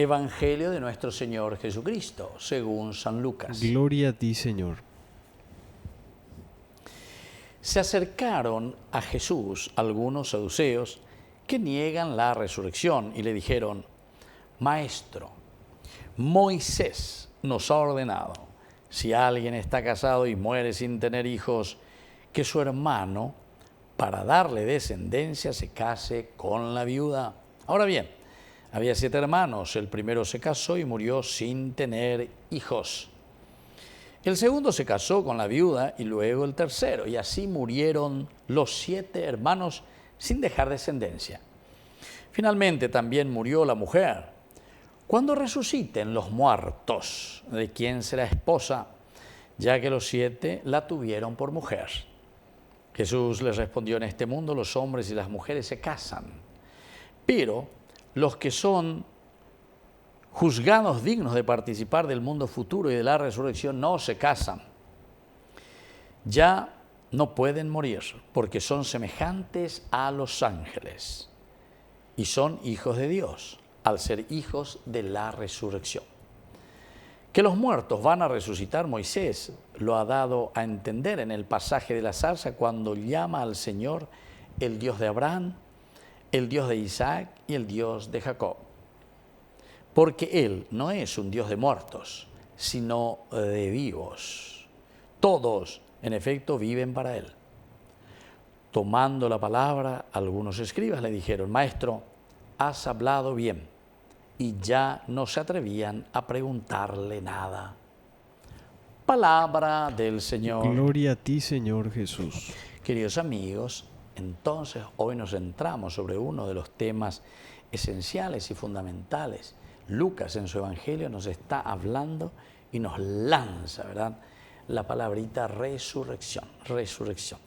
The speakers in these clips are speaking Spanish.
Evangelio de nuestro Señor Jesucristo, según San Lucas. Gloria a ti, Señor. Se acercaron a Jesús algunos saduceos que niegan la resurrección y le dijeron: Maestro, Moisés nos ha ordenado, si alguien está casado y muere sin tener hijos, que su hermano, para darle descendencia, se case con la viuda. Ahora bien, había 7 hermanos, el primero se casó y murió sin tener hijos. El segundo se casó con la viuda y luego el tercero, y así murieron los 7 hermanos sin dejar descendencia. Finalmente también murió la mujer. Cuando resuciten los muertos, ¿de quién será esposa? Ya que los 7 la tuvieron por mujer. Jesús les respondió: en este mundo los hombres y las mujeres se casan, pero los que son juzgados dignos de participar del mundo futuro y de la resurrección no se casan. Ya no pueden morir porque son semejantes a los ángeles y son hijos de Dios al ser hijos de la resurrección. Que los muertos van a resucitar, Moisés lo ha dado a entender en el pasaje de la zarza cuando llama al Señor el Dios de Abraham, el Dios de Isaac y el Dios de Jacob. Porque Él no es un Dios de muertos, sino de vivos. Todos, en efecto, viven para Él. Tomando la palabra, algunos escribas le dijeron: Maestro, has hablado bien. Y ya no se atrevían a preguntarle nada. Palabra del Señor. Gloria a ti, Señor Jesús. Queridos amigos, entonces hoy nos centramos sobre uno de los temas esenciales y fundamentales. Lucas en su Evangelio nos está hablando y nos lanza, ¿verdad?, la palabrita resurrección, resurrección.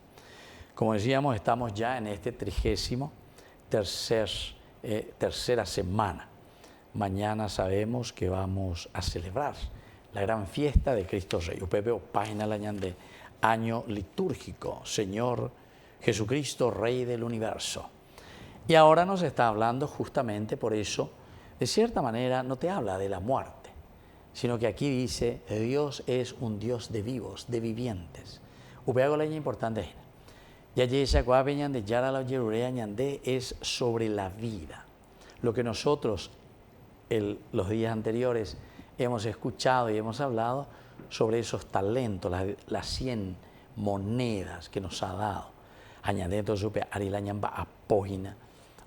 Como decíamos, estamos ya en este 33ª semana. Mañana sabemos que vamos a celebrar la gran fiesta de Cristo Rey. Upepeo página de año litúrgico, Señor Jesucristo, Rey del universo. Y ahora nos está hablando justamente por eso. De cierta manera no te habla de la muerte, sino que aquí dice: Dios es un Dios de vivos, de vivientes. Upeago leña importante es sobre la vida. Lo que nosotros los días anteriores hemos escuchado y hemos hablado sobre esos talentos, las 100 monedas que nos ha dado. Añadeto supe arilañamba apógina.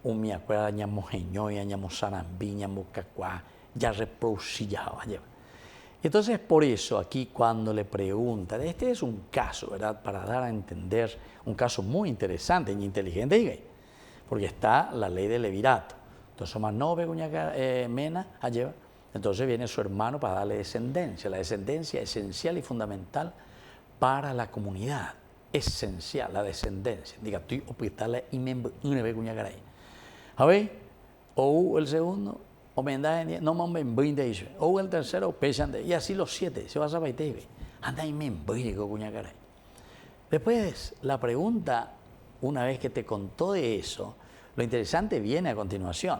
Un mi acuerda ñamo jeñoya, ñamo sarambí, ñamo cacuá, ya reproducillaba. Entonces, por eso aquí cuando le preguntan, este es un caso, ¿verdad?, para dar a entender, un caso muy interesante y inteligente, porque está la ley del levirato. Entonces, mena, entonces viene su hermano para darle descendencia, la descendencia esencial y fundamental para la comunidad, esencial, la descendencia. Diga, tú hospitales y me a ver, o el segundo, o mendaje, no me brinde, o el tercero, pesan de, y así los 7, se va a saber, anda y me brigo, cuñacaray. Después, la pregunta, una vez que te contó de eso, lo interesante viene a continuación.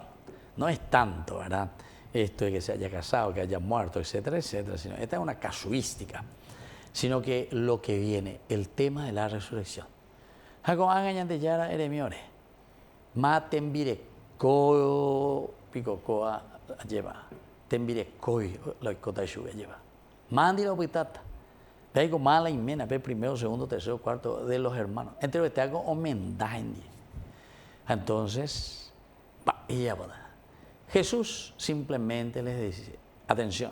No es tanto, ¿verdad?, esto de que se haya casado, que haya muerto, etcétera, etcétera, sino esta es una casuística, sino que lo que viene, el tema de la resurrección. Hago hagan de yara eremiore. Matembire ko pico koa lleva. Tembire koi la kota shuga lleva. Mandi la pitata. Pego mala y mena, pe primero, segundo, tercero, cuarto de los hermanos. Entre los te hago homenaje. Entonces, Jesús simplemente les dice: atención,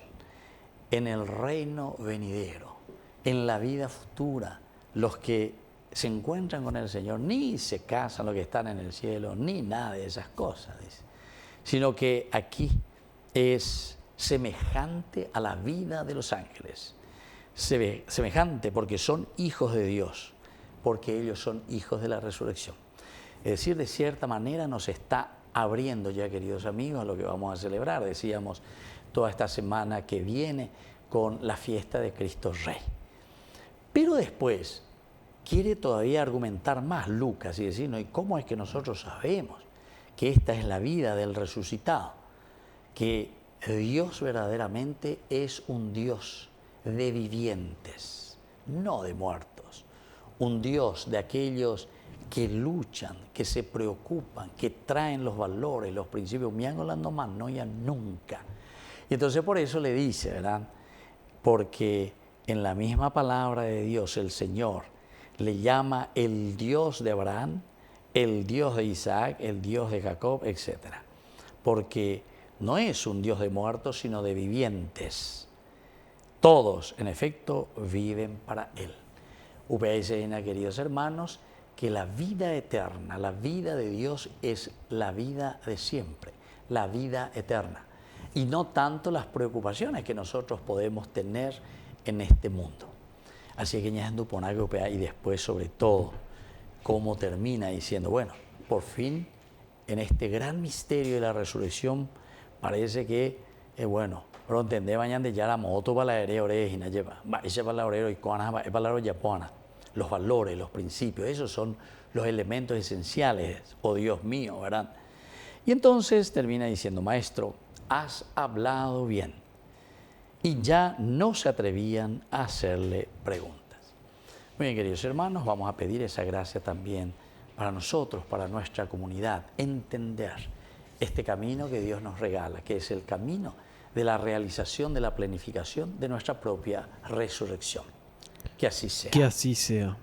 en el reino venidero, en la vida futura, los que se encuentran con el Señor ni se casan los que están en el cielo, ni nada de esas cosas, dice, sino que aquí es semejante a la vida de los ángeles, semejante porque son hijos de Dios, porque ellos son hijos de la resurrección. Es decir, de cierta manera nos está abriendo ya, queridos amigos, a lo que vamos a celebrar. Decíamos, toda esta semana que viene con la fiesta de Cristo Rey. Pero después quiere todavía argumentar más Lucas y decir, ¿no? ¿Y cómo es que nosotros sabemos que esta es la vida del resucitado? Que Dios verdaderamente es un Dios de vivientes, no de muertos. Un Dios de aquellos que luchan, que se preocupan, que traen los valores, los principios. Miándolas nomás, no ya nunca. Y entonces por eso le dice, ¿verdad? Porque en la misma palabra de Dios el Señor le llama el Dios de Abraham, el Dios de Isaac, el Dios de Jacob, etc. Porque no es un Dios de muertos, sino de vivientes. Todos, en efecto, viven para Él. UPS, queridos hermanos, que la vida eterna, la vida de Dios es la vida de siempre, la vida eterna. Y no tanto las preocupaciones que nosotros podemos tener en este mundo. Así que ya y después sobre todo, cómo termina diciendo, bueno, por fin, en este gran misterio de la resurrección, parece que, bueno, pero entendé mañana ya la moto para la orejina lleva, ese para la orero y para la japona, los valores, los principios, esos son los elementos esenciales, oh Dios mío, ¿verdad? Y entonces termina diciendo, maestro, has hablado bien. Y ya no se atrevían a hacerle preguntas. Muy bien, queridos hermanos, vamos a pedir esa gracia también para nosotros, para nuestra comunidad, entender este camino que Dios nos regala, que es el camino de la realización, de la planificación de nuestra propia resurrección. Que así sea. Que así sea.